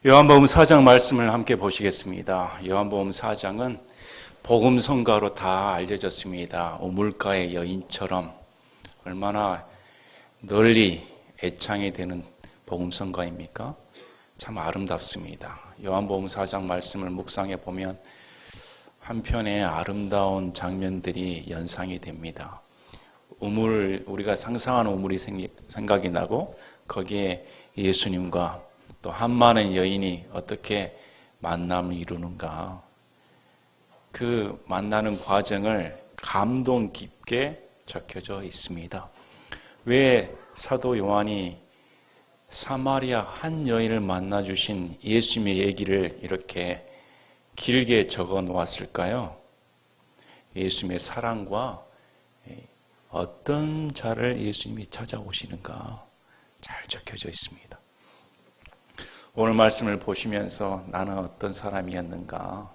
요한복음 4장 말씀을 함께 보시겠습니다. 요한복음 4장은 복음성가로 다 알려졌습니다. 우물가의 여인처럼 얼마나 널리 애창이 되는 복음성가입니까? 참 아름답습니다. 요한복음 4장 말씀을 묵상해 보면 한편의 아름다운 장면들이 연상이 됩니다. 우리가 상상하는 우물이 생각이 나고 거기에 예수님과 또 한 많은 여인이 어떻게 만남을 이루는가, 그 만나는 과정을 감동 깊게 적혀져 있습니다. 왜 사도 요한이 사마리아 한 여인을 만나 주신 예수님의 얘기를 이렇게 길게 적어 놓았을까요? 예수님의 사랑과 어떤 자를 예수님이 찾아오시는가 잘 적혀져 있습니다. 오늘 말씀을 보시면서 나는 어떤 사람이었는가,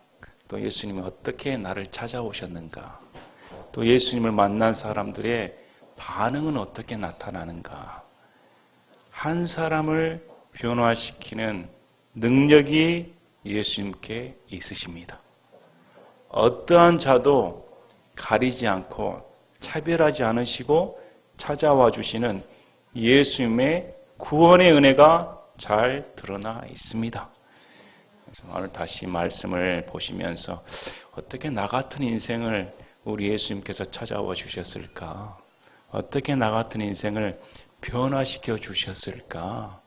또 예수님은 어떻게 나를 찾아오셨는가, 또 예수님을 만난 사람들의 반응은 어떻게 나타나는가, 한 사람을 변화시키는 능력이 예수님께 있으십니다. 어떠한 자도 가리지 않고 차별하지 않으시고 찾아와 주시는 예수님의 구원의 은혜가 잘 드러나 있습니다. 그래서 오늘 다시 말씀을 보시면서 어떻게 나 같은 인생을 우리 예수님께서 찾아와 주셨을까? 어떻게 나 같은 인생을 변화시켜 주셨을까?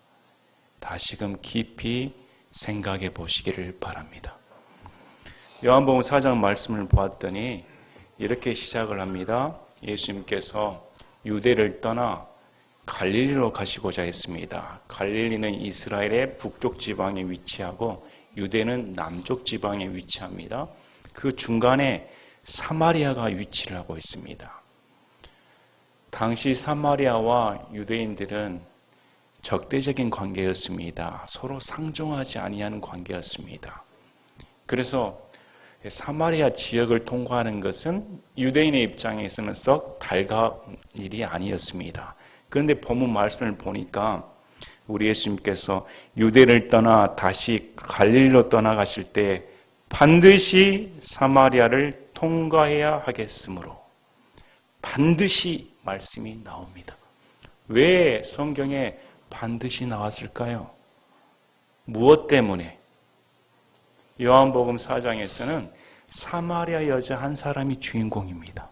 다시금 깊이 생각해 보시기를 바랍니다. 요한복음 4장 말씀을 보았더니 이렇게 시작을 합니다. 예수님께서 유대를 떠나 갈릴리로 가시고자 했습니다. 갈릴리는 이스라엘의 북쪽 지방에 위치하고 유대는 남쪽 지방에 위치합니다. 그 중간에 사마리아가 위치를 하고 있습니다. 당시 사마리아와 유대인들은 적대적인 관계였습니다. 서로 상종하지 아니하는 관계였습니다. 그래서 사마리아 지역을 통과하는 것은 유대인의 입장에서는 썩 달가운 일이 아니었습니다. 그런데 본문 말씀을 보니까 우리 예수님께서 유대를 떠나 다시 갈릴리로 떠나가실 때 반드시 사마리아를 통과해야 하겠으므로 반드시 말씀이 나옵니다. 왜 성경에 반드시 나왔을까요? 무엇 때문에? 요한복음 4장에서는 사마리아 여자 한 사람이 주인공입니다.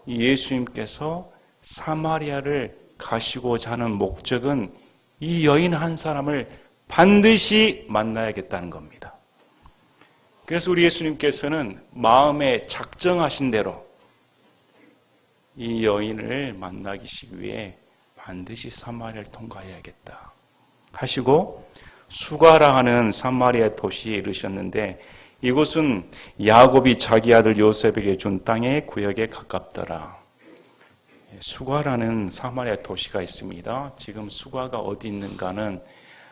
예수님께서 사마리아를 가시고자 하는 목적은 이 여인 한 사람을 반드시 만나야겠다는 겁니다. 그래서 우리 예수님께서는 마음에 작정하신 대로 이 여인을 만나기 위해 반드시 사마리아를 통과해야겠다 하시고 수가라 하는 사마리아 도시에 이르셨는데 이곳은 야곱이 자기 아들 요셉에게 준 땅의 구역에 가깝더라. 수가라는 사마리아 도시가 있습니다. 지금 수가가 어디 있는가는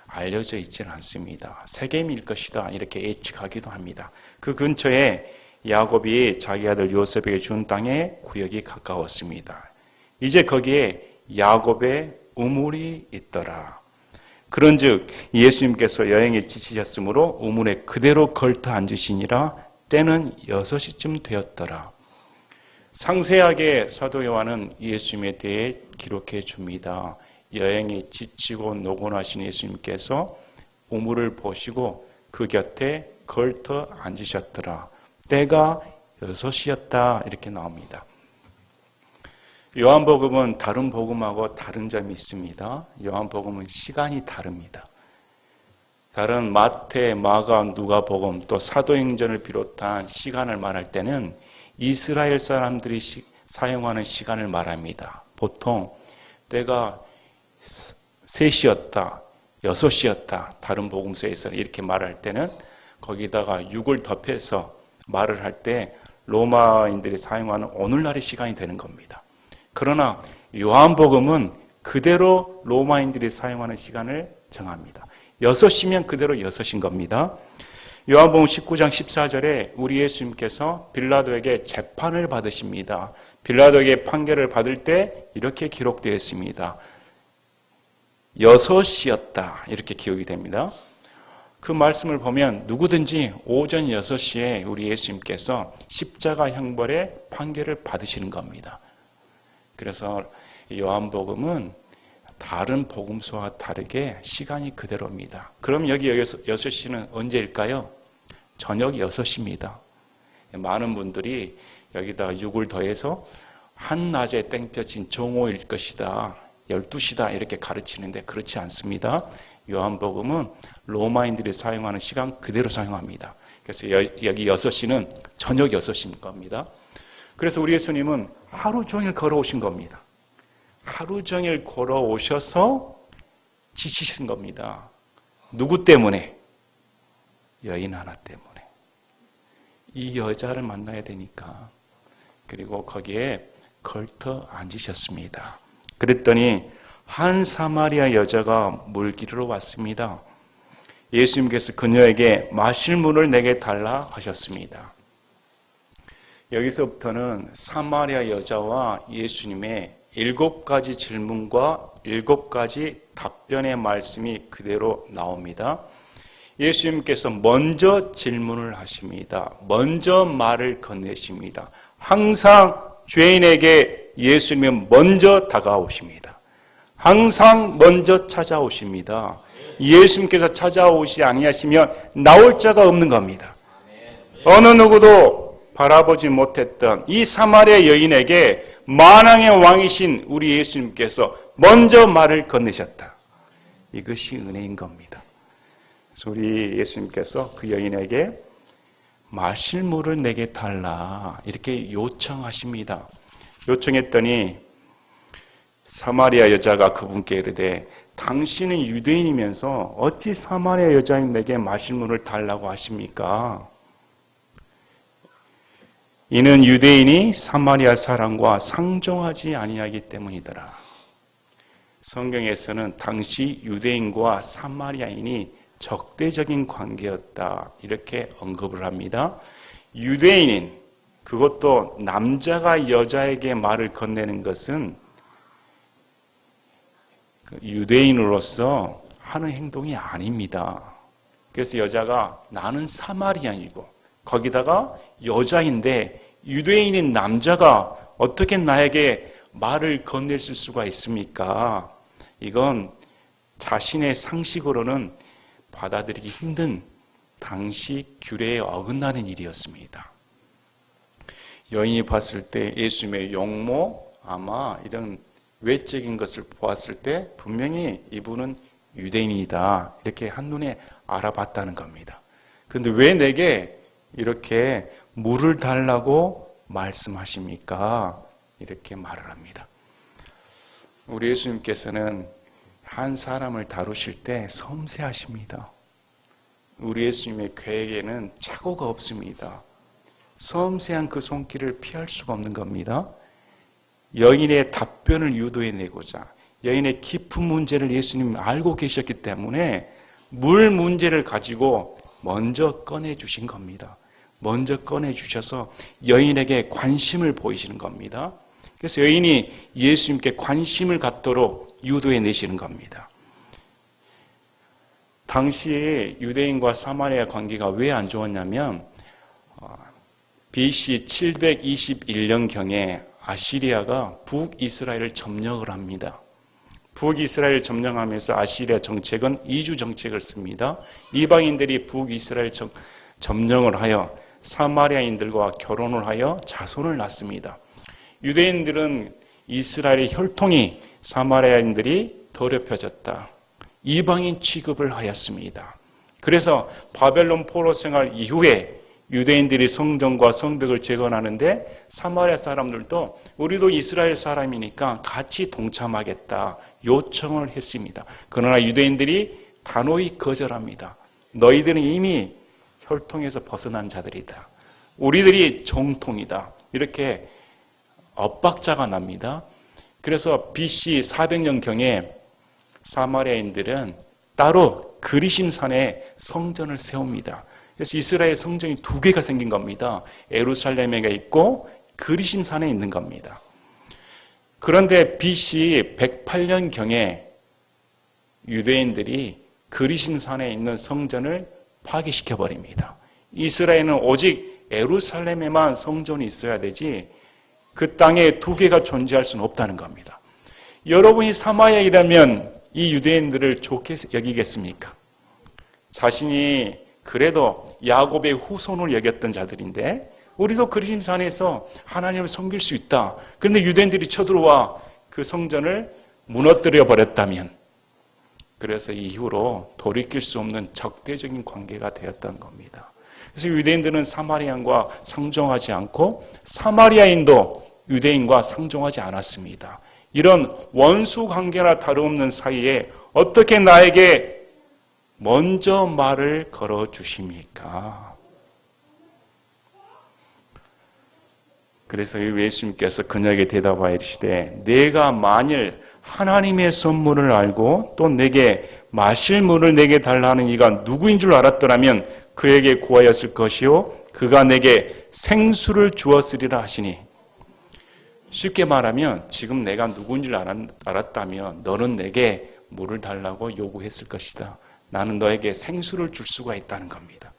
알려져 있지는 않습니다. 세겜일 것이다 이렇게 예측하기도 합니다. 그 근처에 야곱이 자기 아들 요셉에게 준 땅의 구역이 가까웠습니다. 이제 거기에 야곱의 우물이 있더라. 그런즉 예수님께서 여행에 지치셨으므로 우물에 그대로 걸터 앉으시니라. 때는 6시쯤 되었더라. 상세하게 사도 요한은 예수님에 대해 기록해 줍니다. 여행에 지치고 노곤하신 예수님께서 우물을 보시고 그 곁에 걸터 앉으셨더라. 때가 6시였다 이렇게 나옵니다. 요한복음은 다른 복음하고 다른 점이 있습니다. 요한복음은 시간이 다릅니다. 다른 마태, 마가, 누가복음 또 사도행전을 비롯한 시간을 말할 때는 이스라엘 사람들이 사용하는 시간을 말합니다. 보통 때가 3시였다, 6시였다 다른 복음서에서는 이렇게 말할 때는 거기다가 6을 덧해서 말을 할 때 로마인들이 사용하는 오늘날의 시간이 되는 겁니다. 그러나 요한복음은 그대로 로마인들이 사용하는 시간을 정합니다. 6시면 그대로 6시인 겁니다. 요한복음 19장 14절에 우리 예수님께서 빌라도에게 재판을 받으십니다. 빌라도에게 판결을 받을 때 이렇게 기록되어 있습니다. 6시였다 이렇게 기억이 됩니다. 그 말씀을 보면 누구든지 오전 6시에 우리 예수님께서 십자가 형벌의 판결을 받으시는 겁니다. 그래서 요한복음은 다른 복음서와 다르게 시간이 그대로입니다. 그럼 여기 6시는 언제일까요? 저녁 6시입니다. 많은 분들이 여기다 6을 더해서 한낮에 땡볕인 정오일 것이다, 12시다 이렇게 가르치는데 그렇지 않습니다. 요한복음은 로마인들이 사용하는 시간 그대로 사용합니다. 그래서 여기 6시는 저녁 6시인 겁니다. 그래서 우리 예수님은 하루 종일 걸어오신 겁니다. 하루 종일 걸어오셔서 지치신 겁니다. 누구 때문에? 여인 하나 때문에. 이 여자를 만나야 되니까. 그리고 거기에 걸터 앉으셨습니다. 그랬더니 한 사마리아 여자가 물 기르러 왔습니다. 예수님께서 그녀에게 마실 물을 내게 달라 하셨습니다. 여기서부터는 사마리아 여자와 예수님의 7가지 질문과 7가지 답변의 말씀이 그대로 나옵니다. 예수님께서 먼저 질문을 하십니다. 먼저 말을 건네십니다. 항상 죄인에게 예수님은 먼저 다가오십니다. 항상 먼저 찾아오십니다. 예수님께서 찾아오시 아니하시면 나올 자가 없는 겁니다. 어느 누구도 바라보지 못했던 이 사마리아 여인에게 만왕의 왕이신 우리 예수님께서 먼저 말을 건네셨다. 이것이 은혜인 겁니다. 그래서 우리 예수님께서 그 여인에게 마실 물을 내게 달라 이렇게 요청하십니다. 요청했더니 사마리아 여자가 그분께 이르되 당신은 유대인이면서 어찌 사마리아 여자인 내게 마실 물을 달라고 하십니까? 이는 유대인이 사마리아 사람과 상종하지 아니하기 때문이더라. 성경에서는 당시 유대인과 사마리아인이 적대적인 관계였다 이렇게 언급을 합니다. 유대인인, 그것도 남자가 여자에게 말을 건네는 것은 유대인으로서 하는 행동이 아닙니다. 그래서 여자가 나는 사마리아인이고 거기다가 여자인데 유대인인 남자가 어떻게 나에게 말을 건넬 수가 있습니까? 이건 자신의 상식으로는 받아들이기 힘든 당시 규례에 어긋나는 일이었습니다. 여인이 봤을 때 예수님의 용모, 아마 이런 외적인 것을 보았을 때 분명히 이분은 유대인이다 이렇게 한눈에 알아봤다는 겁니다. 그런데 왜 내게 이렇게 물을 달라고 말씀하십니까? 이렇게 말을 합니다. 우리 예수님께서는 한 사람을 다루실 때 섬세하십니다. 우리 예수님의 계획에는 착오가 없습니다. 섬세한 그 손길을 피할 수가 없는 겁니다. 여인의 답변을 유도해내고자 여인의 깊은 문제를 예수님이 알고 계셨기 때문에 물 문제를 가지고 먼저 꺼내주신 겁니다. 먼저 꺼내주셔서 여인에게 관심을 보이시는 겁니다. 그래서 여인이 예수님께 관심을 갖도록 유도해내시는 겁니다. 당시 유대인과 사마리아 관계가 왜 안 좋았냐면 BC 721년경에 아시리아가 북이스라엘을 점령을 합니다. 북이스라엘 점령하면서 아시리아 정책은 이주 정책을 씁니다. 이방인들이 북이스라엘 점령을 하여 사마리아인들과 결혼을 하여 자손을 낳습니다. 유대인들은 이스라엘의 혈통이 사마리아인들이 더럽혀졌다. 이방인 취급을 하였습니다. 그래서 바벨론 포로 생활 이후에 유대인들이 성전과 성벽을 재건하는데 사마리아 사람들도 우리도 이스라엘 사람이니까 같이 동참하겠다 요청을 했습니다. 그러나 유대인들이 단호히 거절합니다. 너희들은 이미 혈통에서 벗어난 자들이다. 우리들이 정통이다. 이렇게 엇박자가 납니다. 그래서 BC 400년경에 사마리아인들은 따로 그리심산에 성전을 세웁니다. 그래서 이스라엘 성전이 2개가 생긴 겁니다. 예루살렘에 있고 그리심산에 있는 겁니다. 그런데 BC 108년경에 유대인들이 그리심산에 있는 성전을 파괴시켜버립니다. 이스라엘은 오직 예루살렘에만 성전이 있어야 되지 그 땅에 두 개가 존재할 수는 없다는 겁니다. 여러분이 사마리아이라면 이 유대인들을 좋게 여기겠습니까? 자신이 그래도 야곱의 후손을 여겼던 자들인데 우리도 그리심산에서 하나님을 섬길 수 있다. 그런데 유대인들이 쳐들어와 그 성전을 무너뜨려 버렸다면, 그래서 이후로 돌이킬 수 없는 적대적인 관계가 되었던 겁니다. 그래서 유대인들은 사마리아인과 상종하지 않고 사마리아인도 유대인과 상종하지 않았습니다. 이런 원수 관계나 다름없는 사이에 어떻게 나에게 먼저 말을 걸어주십니까? 그래서 예수님께서 그녀에게 대답하여 이르시되 내가 만일 하나님의 선물을 알고 또 내게 마실 물을 내게 달라는 이가 누구인 줄 알았더라면 그에게 구하였을 것이요 그가 내게 생수를 주었으리라 하시니, 쉽게 말하면 지금 내가 누구인 줄 알았다면 너는 내게 물을 달라고 요구했을 것이다. 나는 너에게 생수를 줄 수가 있다는 겁니다.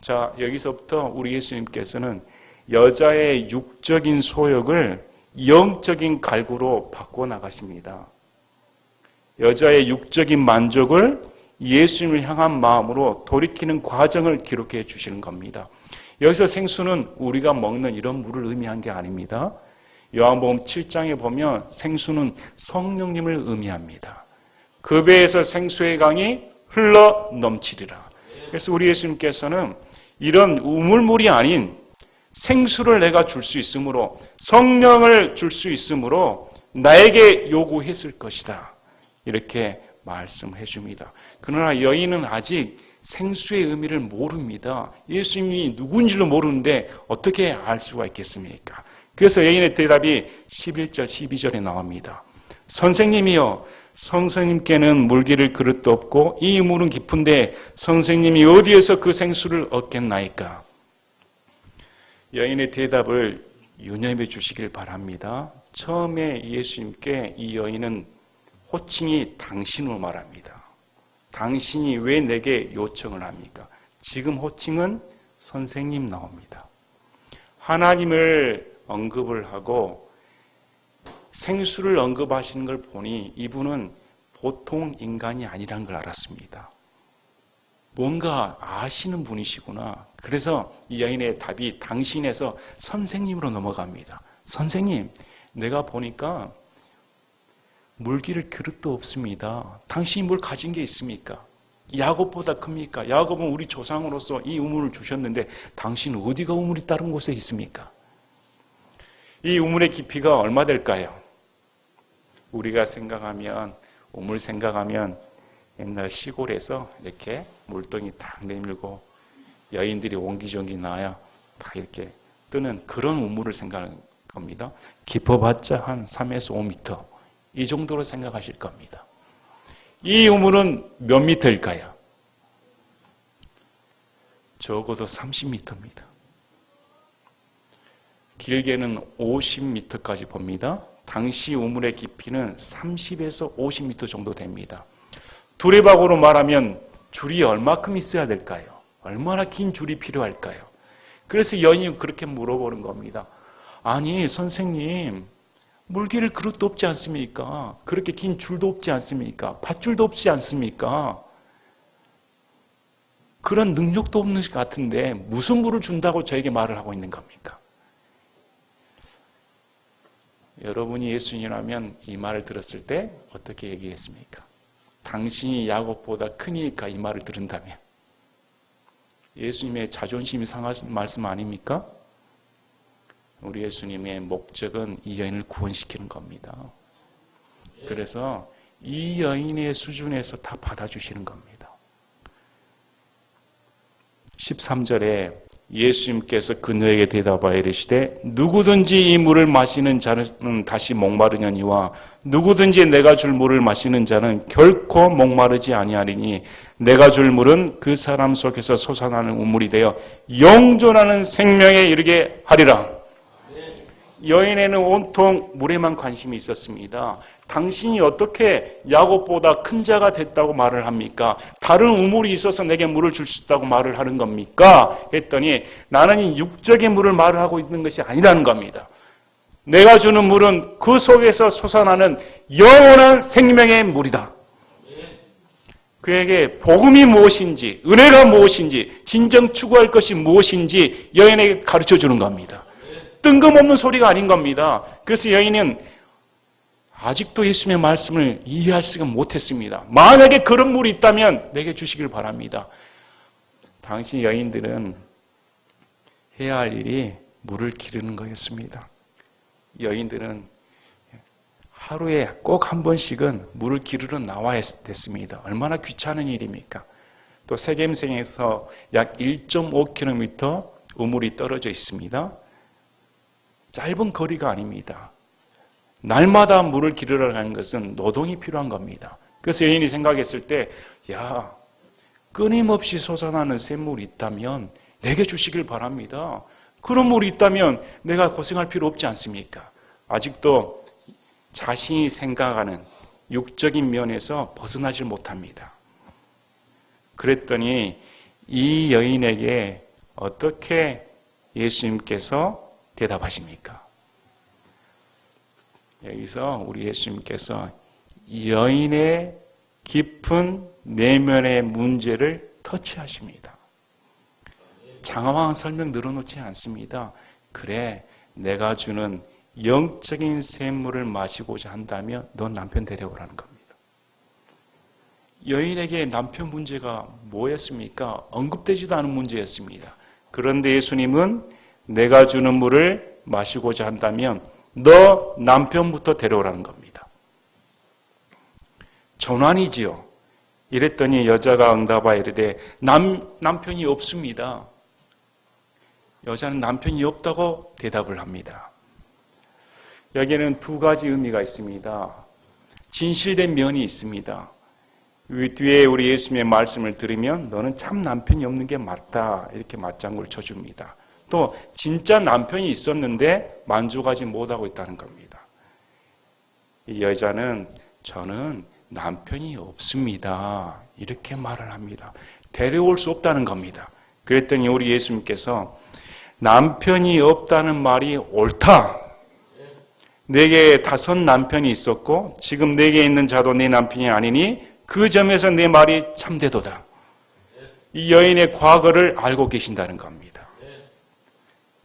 자, 여기서부터 우리 예수님께서는 여자의 육적인 소욕을 영적인 갈구로 바꿔나가십니다. 여자의 육적인 만족을 예수님을 향한 마음으로 돌이키는 과정을 기록해 주시는 겁니다. 여기서 생수는 우리가 먹는 이런 물을 의미한 게 아닙니다. 요한복음 7장에 보면 생수는 성령님을 의미합니다. 그 배에서 생수의 강이 흘러 넘치리라. 그래서 우리 예수님께서는 이런 우물물이 아닌 생수를 내가 줄 수 있으므로, 성령을 줄 수 있으므로 나에게 요구했을 것이다. 이렇게 말씀해 줍니다. 그러나 여인은 아직 생수의 의미를 모릅니다. 예수님이 누군지도 모르는데 어떻게 알 수가 있겠습니까? 그래서 여인의 대답이 11절, 12절에 나옵니다. 선생님이여, 선생님께는 물기를 그릇도 없고 이 물은 깊은데 선생님이 어디에서 그 생수를 얻겠나이까? 여인의 대답을 유념해 주시길 바랍니다. 처음에 예수님께 이 여인은 호칭이 당신으로 말합니다. 당신이 왜 내게 요청을 합니까? 지금 호칭은 선생님 나옵니다. 하나님을 언급을 하고 생수를 언급하시는 걸 보니 이분은 보통 인간이 아니라는 걸 알았습니다. 뭔가 아시는 분이시구나. 그래서 이 여인의 답이 당신에서 선생님으로 넘어갑니다. 선생님, 내가 보니까 물기를 그릇도 없습니다. 당신이 뭘 가진 게 있습니까? 야곱보다 큽니까? 야곱은 우리 조상으로서 이 우물을 주셨는데 당신은 어디가 우물이 다른 곳에 있습니까? 이 우물의 깊이가 얼마 될까요? 우리가 생각하면, 우물 생각하면 옛날 시골에서 이렇게 물동이 딱 내밀고 여인들이 옹기종기 나야 다 이렇게 뜨는 그런 우물을 생각하는 겁니다. 깊어봤자 한 3에서 5m 이 정도로 생각하실 겁니다. 이 우물은 몇 미터일까요? 적어도 30m입니다. 길게는 50m까지 봅니다. 당시 우물의 깊이는 30에서 50m 정도 됩니다. 두레박으로 말하면 줄이 얼마큼 있어야 될까요? 얼마나 긴 줄이 필요할까요? 그래서 여인이 그렇게 물어보는 겁니다. 아니, 선생님, 물기를 그릇도 없지 않습니까? 그렇게 긴 줄도 없지 않습니까? 밧줄도 없지 않습니까? 그런 능력도 없는 것 같은데 무슨 물을 준다고 저에게 말을 하고 있는 겁니까? 여러분이 예수님이라면 이 말을 들었을 때 어떻게 얘기했습니까? 당신이 야곱보다 크니까 이 말을 들은다면 예수님의 자존심이 상할 말씀 아닙니까? 우리 예수님의 목적은 이 여인을 구원시키는 겁니다. 그래서 이 여인의 수준에서 다 받아주시는 겁니다. 13절에 예수님께서 그녀에게 대답하여 이르시되 누구든지 이 물을 마시는 자는 다시 목마르냐니와 누구든지 내가 줄 물을 마시는 자는 결코 목마르지 아니하리니 내가 줄 물은 그 사람 속에서 솟아나는 우물이 되어 영존하는 생명에 이르게 하리라. 여인에는 온통 물에만 관심이 있었습니다. 당신이 어떻게 야곱보다 큰 자가 됐다고 말을 합니까? 다른 우물이 있어서 내게 물을 줄 수 있다고 말을 하는 겁니까? 했더니 나는 이 육적인 물을 말을 하고 있는 것이 아니라는 겁니다. 내가 주는 물은 그 속에서 솟아나는 영원한 생명의 물이다. 그에게 복음이 무엇인지, 은혜가 무엇인지, 진정 추구할 것이 무엇인지 여인에게 가르쳐 주는 겁니다. 뜬금없는 소리가 아닌 겁니다. 그래서 여인은 아직도 예수님의 말씀을 이해할 수가 못했습니다. 만약에 그런 물이 있다면 내게 주시길 바랍니다. 당시 여인들은 해야 할 일이 물을 기르는 거였습니다. 여인들은 하루에 꼭 한 번씩은 물을 기르러 나와야 됐습니다. 얼마나 귀찮은 일입니까? 또 세겜성에서 약 1.5km 우물이 떨어져 있습니다. 짧은 거리가 아닙니다. 날마다 물을 기르러 가는 것은 노동이 필요한 겁니다. 그래서 여인이 생각했을 때, 야, 끊임없이 솟아나는 샘물이 있다면 내게 주시길 바랍니다. 그런 물이 있다면 내가 고생할 필요 없지 않습니까? 아직도 자신이 생각하는 육적인 면에서 벗어나질 못합니다. 그랬더니 이 여인에게 어떻게 예수님께서 대답하십니까? 여기서 우리 예수님께서 여인의 깊은 내면의 문제를 터치하십니다. 장황한 설명 늘어놓지 않습니다. 그래, 내가 주는 영적인 샘물을 마시고자 한다면 넌 남편 데려오라는 겁니다. 여인에게 남편 문제가 뭐였습니까? 언급되지도 않은 문제였습니다. 그런데 예수님은 내가 주는 물을 마시고자 한다면 너 남편부터 데려오라는 겁니다. 전환이지요. 이랬더니 여자가 응답하여 이르되 남편이 없습니다. 여자는 남편이 없다고 대답을 합니다. 여기에는 두 가지 의미가 있습니다. 진실된 면이 있습니다. 뒤에 우리 예수님의 말씀을 들으면 너는 참 남편이 없는 게 맞다, 이렇게 맞장구를 쳐줍니다. 또 진짜 남편이 있었는데 만족하지 못하고 있다는 겁니다. 이 여자는 저는 남편이 없습니다, 이렇게 말을 합니다. 데려올 수 없다는 겁니다. 그랬더니 우리 예수님께서 남편이 없다는 말이 옳다. 내게 5 남편이 있었고 지금 내게 있는 자도 내 남편이 아니니 그 점에서 내 말이 참되도다. 이 여인의 과거를 알고 계신다는 겁니다.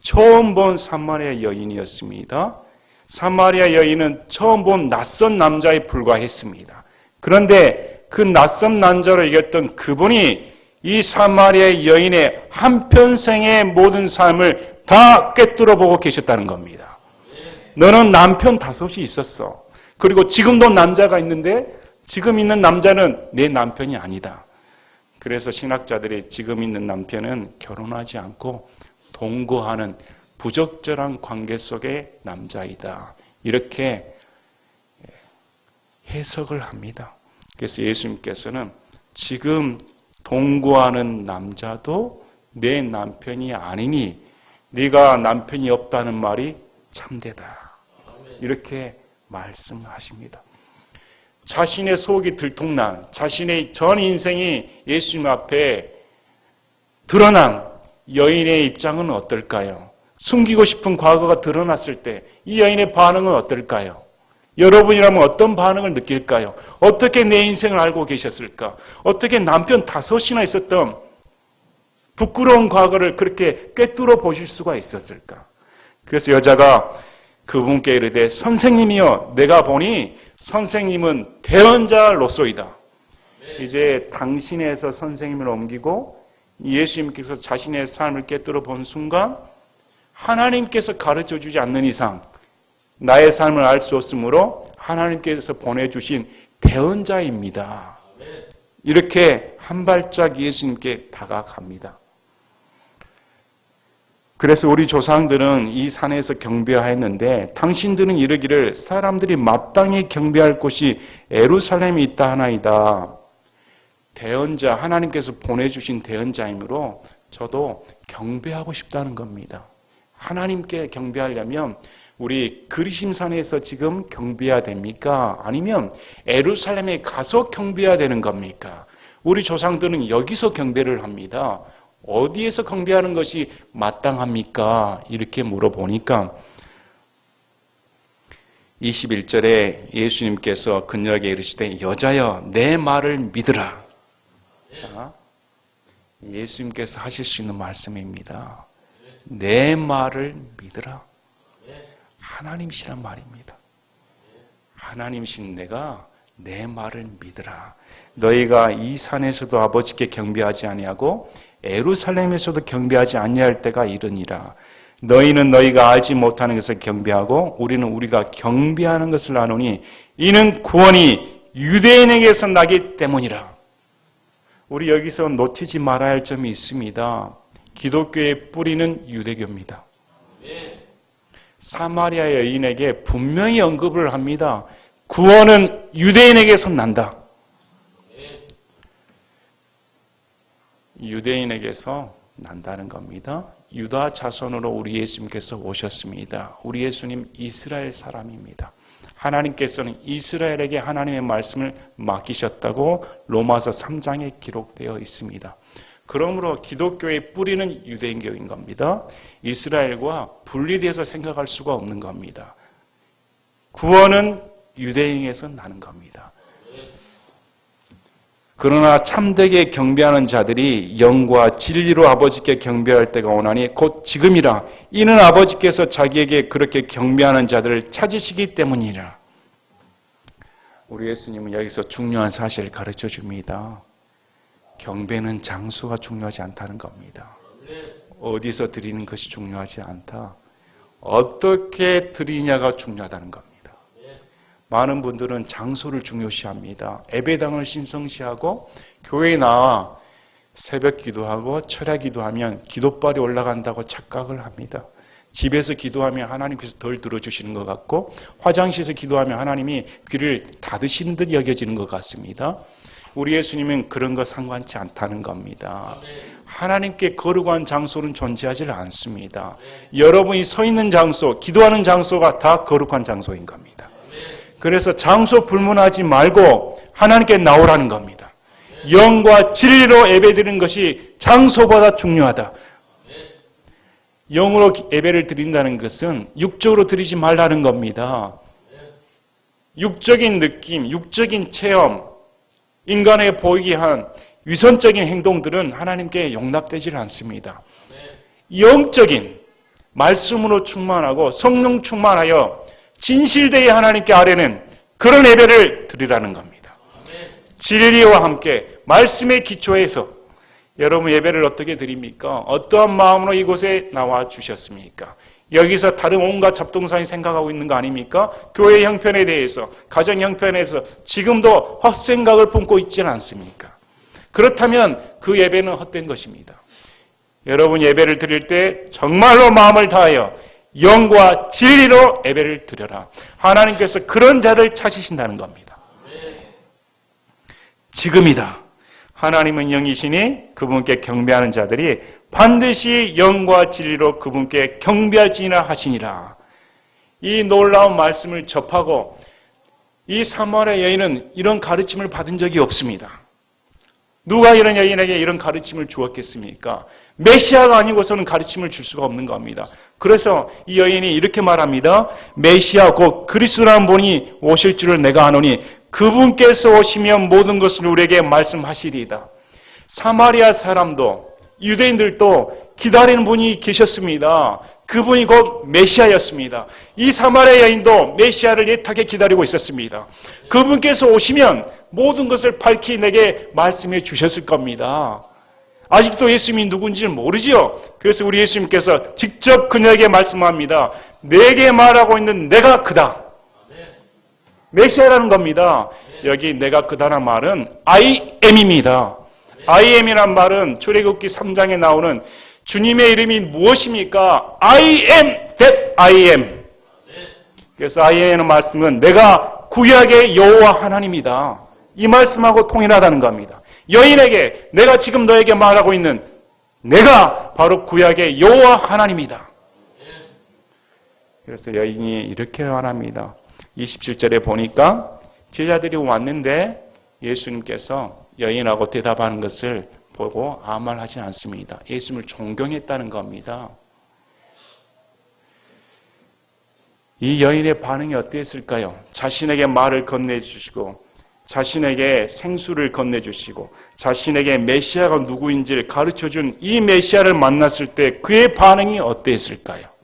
처음 본 사마리아 여인이었습니다. 사마리아 여인은 처음 본 낯선 남자에 불과했습니다. 그런데 그 낯선 남자로 이겼던 그분이 이 사마리아 여인의 한평생의 모든 삶을 다 꿰뚫어 보고 계셨다는 겁니다. 너는 남편 5이 있었어. 그리고 지금도 남자가 있는데 지금 있는 남자는 내 남편이 아니다. 그래서 신학자들이 지금 있는 남편은 결혼하지 않고 동거하는 부적절한 관계 속의 남자이다, 이렇게 해석을 합니다. 그래서 예수님께서는 지금 동거하는 남자도 내 남편이 아니니 네가 남편이 없다는 말이 참되다, 이렇게 말씀하십니다. 자신의 속이 들통난, 자신의 전 인생이 예수님 앞에 드러난 여인의 입장은 어떨까요? 숨기고 싶은 과거가 드러났을 때 이 여인의 반응은 어떨까요? 여러분이라면 어떤 반응을 느낄까요? 어떻게 내 인생을 알고 계셨을까? 어떻게 남편 5이나 있었던 부끄러운 과거를 그렇게 꿰뚫어 보실 수가 있었을까? 그래서 여자가 그분께 이르되 선생님이여, 내가 보니 선생님은 대언자로소이다. 이제 당신에서 선생님을 옮기고 예수님께서 자신의 삶을 꿰뚫어 본 순간 하나님께서 가르쳐 주지 않는 이상 나의 삶을 알 수 없으므로 하나님께서 보내주신 대언자입니다. 이렇게 한 발짝 예수님께 다가갑니다. 그래서 우리 조상들은 이 산에서 경배하였는데 당신들은 이르기를 사람들이 마땅히 경배할 곳이 예루살렘이 있다 하나이다. 대언자, 하나님께서 보내주신 대언자이므로 저도 경배하고 싶다는 겁니다. 하나님께 경배하려면 우리 그리심산에서 지금 경배해야 됩니까? 아니면 예루살렘에 가서 경배해야 되는 겁니까? 우리 조상들은 여기서 경배를 합니다. 어디에서 경배하는 것이 마땅합니까? 이렇게 물어보니까 21절에 예수님께서 그녀에게 이르시되 여자여 내 말을 믿으라. 자, 예수님께서 하실 수 있는 말씀입니다. 내 말을 믿으라. 하나님이시란 말입니다. 하나님이신 내가 내 말을 믿으라. 너희가 이 산에서도 아버지께 경배하지 아니하고 예루살렘에서도 경배하지 아니할 때가 이르니라. 너희는 너희가 알지 못하는 것을 경배하고 우리는 우리가 경배하는 것을 아노니 이는 구원이 유대인에게서 나기 때문이라. 우리 여기서 놓치지 말아야 할 점이 있습니다. 기독교의 뿌리는 유대교입니다. 사마리아 여인에게 분명히 언급을 합니다. 구원은 유대인에게서 난다. 유대인에게서 난다는 겁니다. 유다 자손으로 우리 예수님께서 오셨습니다. 우리 예수님 이스라엘 사람입니다. 하나님께서는 이스라엘에게 하나님의 말씀을 맡기셨다고 로마서 3장에 기록되어 있습니다. 그러므로 기독교의 뿌리는 유대인교인 겁니다. 이스라엘과 분리돼서 생각할 수가 없는 겁니다. 구원은 유대인에서 나는 겁니다. 그러나 참되게 경배하는 자들이 영과 진리로 아버지께 경배할 때가 오나니 곧 지금이라. 이는 아버지께서 자기에게 그렇게 경배하는 자들을 찾으시기 때문이라. 우리 예수님은 여기서 중요한 사실을 가르쳐 줍니다. 경배는 장소가 중요하지 않다는 겁니다. 어디서 드리는 것이 중요하지 않다. 어떻게 드리냐가 중요하다는 겁니다. 많은 분들은 장소를 중요시합니다. 예배당을 신성시하고 교회에 나와 새벽 기도하고 철야 기도하면 기도발이 올라간다고 착각을 합니다. 집에서 기도하면 하나님께서 덜 들어주시는 것 같고 화장실에서 기도하면 하나님이 귀를 닫으시는 듯 여겨지는 것 같습니다. 우리 예수님은 그런 거 상관치 않다는 겁니다. 하나님께 거룩한 장소는 존재하지 않습니다. 여러분이 서 있는 장소, 기도하는 장소가 다 거룩한 장소인 겁니다. 그래서 장소 불문하지 말고 하나님께 나오라는 겁니다. 영과 진리로 예배드리는 것이 장소보다 중요하다. 영으로 예배를 드린다는 것은 육적으로 드리지 말라는 겁니다. 육적인 느낌, 육적인 체험, 인간에게 보이게 한 위선적인 행동들은 하나님께 용납되지 않습니다. 영적인 말씀으로 충만하고 성령 충만하여 진실되게 하나님께 아뢰는 그런 예배를 드리라는 겁니다. 진리와 함께 말씀의 기초에서 여러분 예배를 어떻게 드립니까? 어떠한 마음으로 이곳에 나와 주셨습니까? 여기서 다른 온갖 잡동사니 생각하고 있는 거 아닙니까? 교회 형편에 대해서, 가정 형편에서 지금도 헛생각을 품고 있지는 않습니까? 그렇다면 그 예배는 헛된 것입니다. 여러분 예배를 드릴 때 정말로 마음을 다하여 영과 진리로 예배를 드려라. 하나님께서 그런 자를 찾으신다는 겁니다. 지금이다. 하나님은 영이시니 그분께 경배하는 자들이 반드시 영과 진리로 그분께 경배할지니라 하시니라. 이 놀라운 말씀을 접하고 이 사마리아 여인은 이런 가르침을 받은 적이 없습니다. 누가 이런 여인에게 이런 가르침을 주었겠습니까? 메시아가 아니고서는 가르침을 줄 수가 없는 겁니다. 그래서 이 여인이 이렇게 말합니다. 메시아 곧 그리스도라는 분이 오실 줄을 내가 아노니 그분께서 오시면 모든 것을 우리에게 말씀하시리이다. 사마리아 사람도 유대인들도 기다리는 분이 계셨습니다. 그분이 곧 메시아였습니다. 이 사마리아 여인도 메시아를 애타게 기다리고 있었습니다. 그분께서 오시면 모든 것을 밝히 내게 말씀해 주셨을 겁니다. 아직도 예수님이 누군지는 모르지요. 그래서 우리 예수님께서 직접 그녀에게 말씀합니다. 내게 말하고 있는 내가 그다. 메시아라는 겁니다. 여기 내가 그다라는 말은 I am입니다. I am이란 말은 출애굽기 3장에 나오는 주님의 이름이 무엇입니까? I am that I am. 그래서 I am이라는 말씀은 내가 구약의 여호와 하나님이다. 이 말씀하고 통일하다는 겁니다. 여인에게 내가 지금 너에게 말하고 있는 내가 바로 구약의 여호와 하나님이다. 그래서 여인이 이렇게 말합니다. 27절에 보니까 제자들이 왔는데 예수님께서 여인하고 대답하는 것을 보고 아무 말 하지 않습니다. 예수님을 존경했다는 겁니다. 이 여인의 반응이 어땠을까요? 자신에게 말을 건네주시고 자신에게 생수를 건네주시고 자신에게 메시아가 누구인지를 가르쳐준 이 메시아를 만났을 때 그의 반응이 어땠을까요?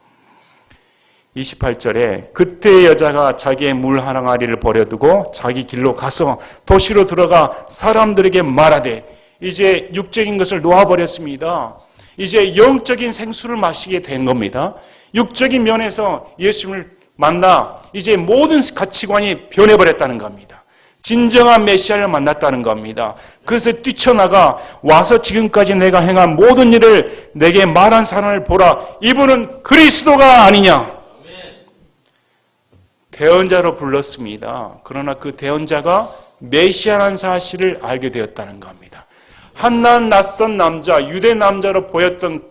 28절에 그때 여자가 자기의 물 한 항아리를 버려두고 자기 길로 가서 도시로 들어가 사람들에게 말하되, 이제 육적인 것을 놓아버렸습니다. 이제 영적인 생수를 마시게 된 겁니다. 육적인 면에서 예수님을 만나 이제 모든 가치관이 변해버렸다는 겁니다. 진정한 메시아를 만났다는 겁니다. 그래서 뛰쳐나가 와서 지금까지 내가 행한 모든 일을 내게 말한 사람을 보라. 이분은 그리스도가 아니냐. 대언자로 불렀습니다. 그러나 그 대언자가 메시아라는 사실을 알게 되었다는 겁니다. 한낱 낯선 남자, 유대 남자로 보였던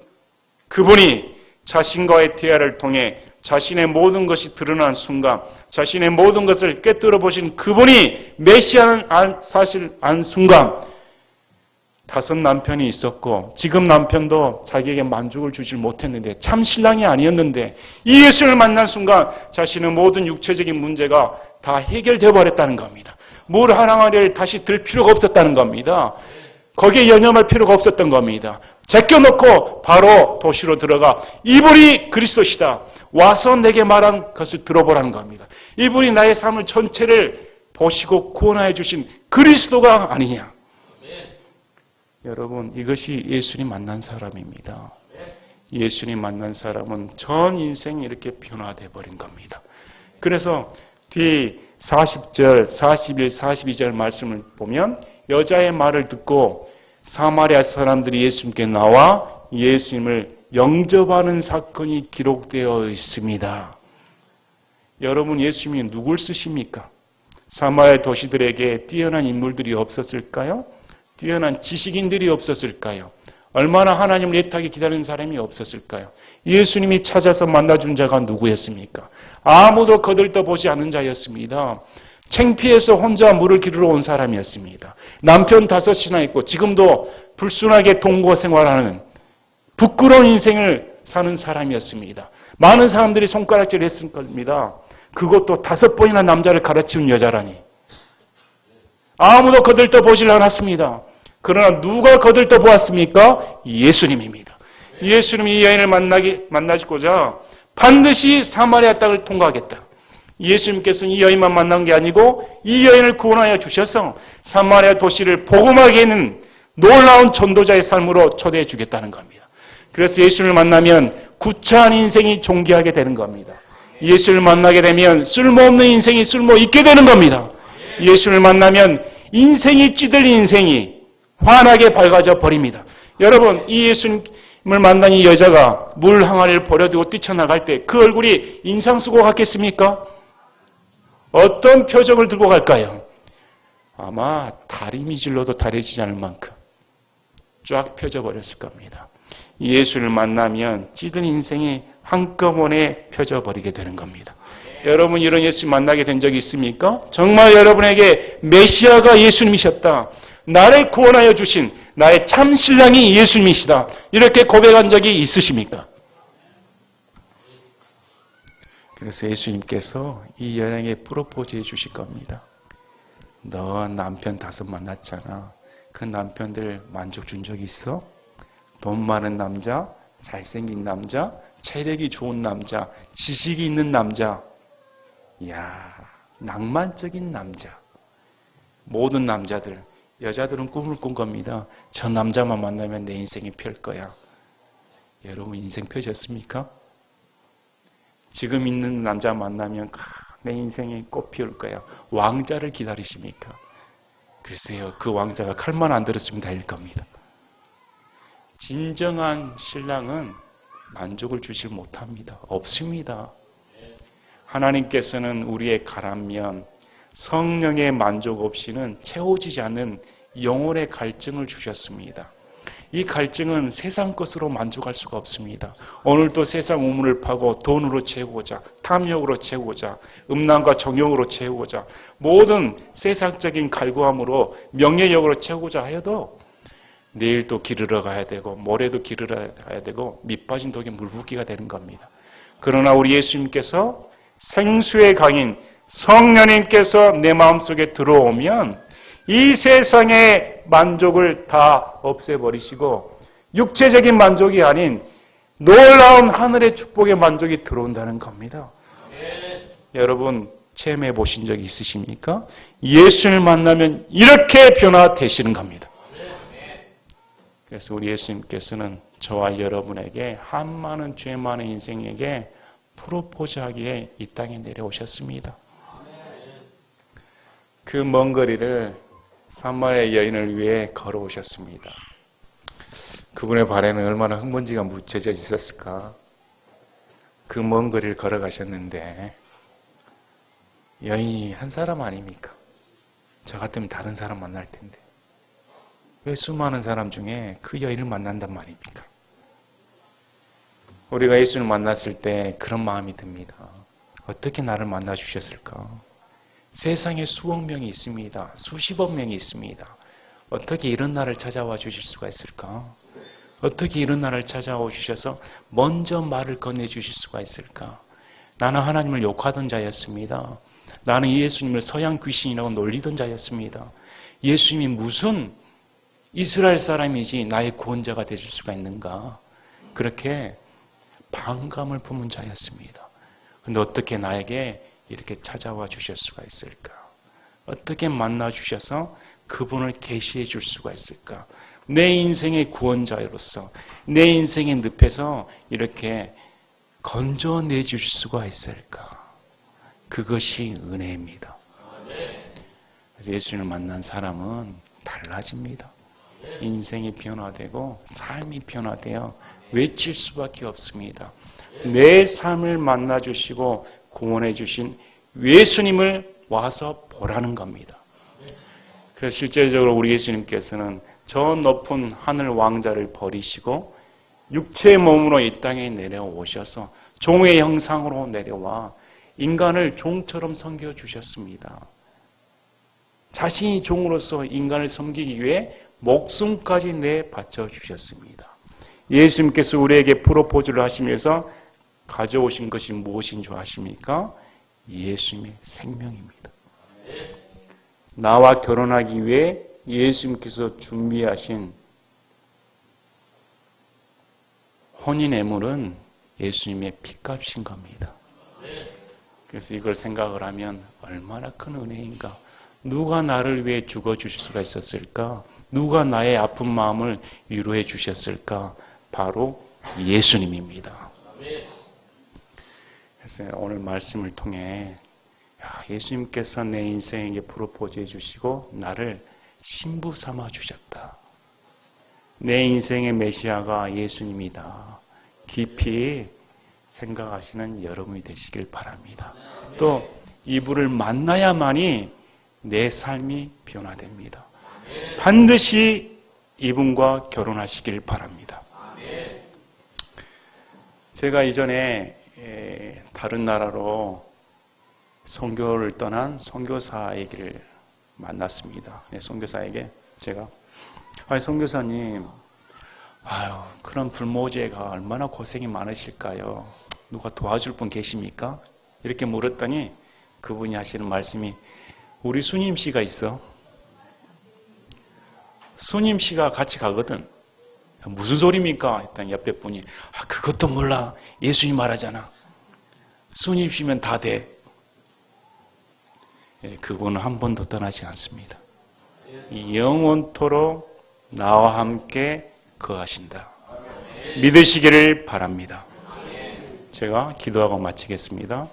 그분이 자신과의 대화를 통해 자신의 모든 것이 드러난 순간, 자신의 모든 것을 꿰뚫어 보신 그분이 메시아는 사실 안 순간, 5 남편이 있었고 지금 남편도 자기에게 만족을 주질 못했는데 참 신랑이 아니었는데 이 예수를 만난 순간 자신의 모든 육체적인 문제가 다 해결되어 버렸다는 겁니다. 물 한 항아리를 다시 들 필요가 없었다는 겁니다. 거기에 연연할 필요가 없었던 겁니다. 제껴놓고 바로 도시로 들어가 이분이 그리스도시다. 와서 내게 말한 것을 들어보라는 겁니다. 이분이 나의 삶을 전체를 보시고 구원하여 주신 그리스도가 아니냐. 여러분, 이것이 예수님 만난 사람입니다. 예수님 만난 사람은 전 인생이 이렇게 변화되어 버린 겁니다. 그래서 뒤 40절, 41, 42절 말씀을 보면 여자의 말을 듣고 사마리아 사람들이 예수님께 나와 예수님을 영접하는 사건이 기록되어 있습니다. 여러분, 예수님이 누굴 쓰십니까? 사마리아 도시들에게 뛰어난 인물들이 없었을까요? 뛰어난 지식인들이 없었을까요? 얼마나 하나님을 애타게 기다리는 사람이 없었을까요? 예수님이 찾아서 만나준 자가 누구였습니까? 아무도 거들떠보지 않은 자였습니다. 창피해서 혼자 물을 기르러 온 사람이었습니다. 남편 5이나 있고 지금도 불순하게 동거 생활하는 부끄러운 인생을 사는 사람이었습니다. 많은 사람들이 손가락질 했을 겁니다. 그것도 5번이나 남자를 가르치는 여자라니. 아무도 거들떠보질 않았습니다. 그러나 누가 거들떠보았습니까? 예수님입니다. 예수님이 이 여인을 만나시고자 반드시 사마리아 땅을 통과하겠다. 예수님께서는 이 여인만 만난 게 아니고 이 여인을 구원하여 주셔서 사마리아 도시를 복음하게 하는 놀라운 전도자의 삶으로 초대해 주겠다는 겁니다. 그래서 예수님을 만나면 구차한 인생이 존귀하게 되는 겁니다. 예수를 만나게 되면 쓸모없는 인생이 쓸모있게 되는 겁니다. 예수를 만나면 인생이 찌들린 인생이 환하게 밝아져 버립니다. 여러분, 이 예수님을 만난 이 여자가 물 항아리를 버려두고 뛰쳐나갈 때 그 얼굴이 인상 쓰고 갔겠습니까? 어떤 표정을 들고 갈까요? 아마 다리미 질러도 다려지지 않을 만큼 쫙 펴져 버렸을 겁니다. 예수를 만나면 찌든 인생이 한꺼번에 펴져 버리게 되는 겁니다. 여러분, 이런 예수 만나게 된 적이 있습니까? 정말 여러분에게 메시아가 예수님이셨다. 나를 구원하여 주신 나의 참 신랑이 예수님이시다. 이렇게 고백한 적이 있으십니까? 그래서 예수님께서 이 여인에게 프로포즈해 주실 겁니다. 너 남편 5 만났잖아. 그 남편들 만족 준 적 있어? 돈 많은 남자, 잘생긴 남자, 체력이 좋은 남자, 지식이 있는 남자. 이야, 낭만적인 남자. 모든 남자들, 여자들은 꿈을 꾼 겁니다. 저 남자만 만나면 내 인생이 펼 거야. 여러분, 인생 펴졌습니까? 지금 있는 남자 만나면 내 인생이 꽃 피울 거야. 왕자를 기다리십니까? 글쎄요, 그 왕자가 칼만 안 들었으면 달릴 겁니다. 진정한 신랑은 만족을 주지 못합니다. 없습니다. 하나님께서는 우리의 가람면, 성령의 만족 없이는 채워지지 않는 영혼의 갈증을 주셨습니다. 이 갈증은 세상 것으로 만족할 수가 없습니다. 오늘도 세상 우물을 파고 돈으로 채우고자, 탐욕으로 채우고자, 음란과 정욕으로 채우고자, 모든 세상적인 갈구함으로 명예욕으로 채우고자 하여도 내일 또 기르러 가야 되고 모레도 기르러 가야 되고 밑 빠진 독에 물 붓기가 되는 겁니다. 그러나 우리 예수님께서 생수의 강인 성령님께서 내 마음속에 들어오면 이 세상의 만족을 다 없애버리시고 육체적인 만족이 아닌 놀라운 하늘의 축복의 만족이 들어온다는 겁니다. 여러분 체험해 보신 적이 있으십니까? 예수를 만나면 이렇게 변화되시는 겁니다. 그래서 우리 예수님께서는 저와 여러분에게 한 많은 죄 많은 인생에게 프로포즈하기에 이 땅에 내려오셨습니다. 그 먼 거리를 사마리아 여인을 위해 걸어오셨습니다. 그분의 발에는 얼마나 흙먼지가 묻혀져 있었을까. 그 먼 거리를 걸어가셨는데 여인이 한 사람 아닙니까? 저 같으면 다른 사람 만날 텐데 왜 수많은 사람 중에 그 여인을 만난단 말입니까? 우리가 예수를 만났을 때 그런 마음이 듭니다. 어떻게 나를 만나 주셨을까? 세상에 수억 명이 있습니다. 수십억 명이 있습니다. 어떻게 이런 나를 찾아와 주실 수가 있을까? 어떻게 이런 나를 찾아와 주셔서 먼저 말을 건네 주실 수가 있을까? 나는 하나님을 욕하던 자였습니다. 나는 예수님을 서양 귀신이라고 놀리던 자였습니다. 예수님이 무슨 이스라엘 사람이지 나의 구원자가 되실 수가 있는가? 그렇게 반감을 품은 자였습니다. 그런데 어떻게 나에게 이렇게 찾아와 주실 수가 있을까? 어떻게 만나 주셔서 그분을 계시해 줄 수가 있을까? 내 인생의 구원자로서 내 인생의 늪에서 이렇게 건져내 줄 수가 있을까? 그것이 은혜입니다. 예수님을 만난 사람은 달라집니다. 인생이 변화되고 삶이 변화되어 외칠 수밖에 없습니다. 내 삶을 만나주시고 구원해 주신 예수님을 와서 보라는 겁니다. 그래서 실제적으로 우리 예수님께서는 저 높은 하늘 왕자를 버리시고 육체의 몸으로 이 땅에 내려오셔서 종의 형상으로 내려와 인간을 종처럼 섬겨주셨습니다. 자신이 종으로서 인간을 섬기기 위해 목숨까지 내바쳐 주셨습니다. 예수님께서 우리에게 프로포즈를 하시면서 가져오신 것이 무엇인 줄 아십니까? 예수님의 생명입니다. 나와 결혼하기 위해 예수님께서 준비하신 혼인애물은 예수님의 피값인 겁니다. 그래서 이걸 생각을 하면 얼마나 큰 은혜인가. 누가 나를 위해 죽어주실 수가 있었을까? 누가 나의 아픈 마음을 위로해 주셨을까? 바로 예수님입니다. 그래서 오늘 말씀을 통해 예수님께서 내 인생에게 프로포즈해 주시고 나를 신부 삼아 주셨다. 내 인생의 메시아가 예수님이다. 깊이 생각하시는 여러분이 되시길 바랍니다. 또 이분을 만나야만이 내 삶이 변화됩니다. 반드시 이분과 결혼하시길 바랍니다. 제가 이전에 다른 나라로 선교를 떠난 선교사에게 만났습니다. 선교사에게 제가 선교사님, 그런 불모제가 얼마나 고생이 많으실까요? 누가 도와줄 분 계십니까? 이렇게 물었더니 그분이 하시는 말씀이 우리 수님 씨가 있어. 수님 씨가 같이 가거든. 무슨 소리입니까? 했더니 옆에 분이 그것도 몰라. 예수님 말하잖아. 수님 씨면 다 돼. 그분은 한 번도 떠나지 않습니다. 영원토록 나와 함께 거하신다. 믿으시기를 바랍니다. 제가 기도하고 마치겠습니다.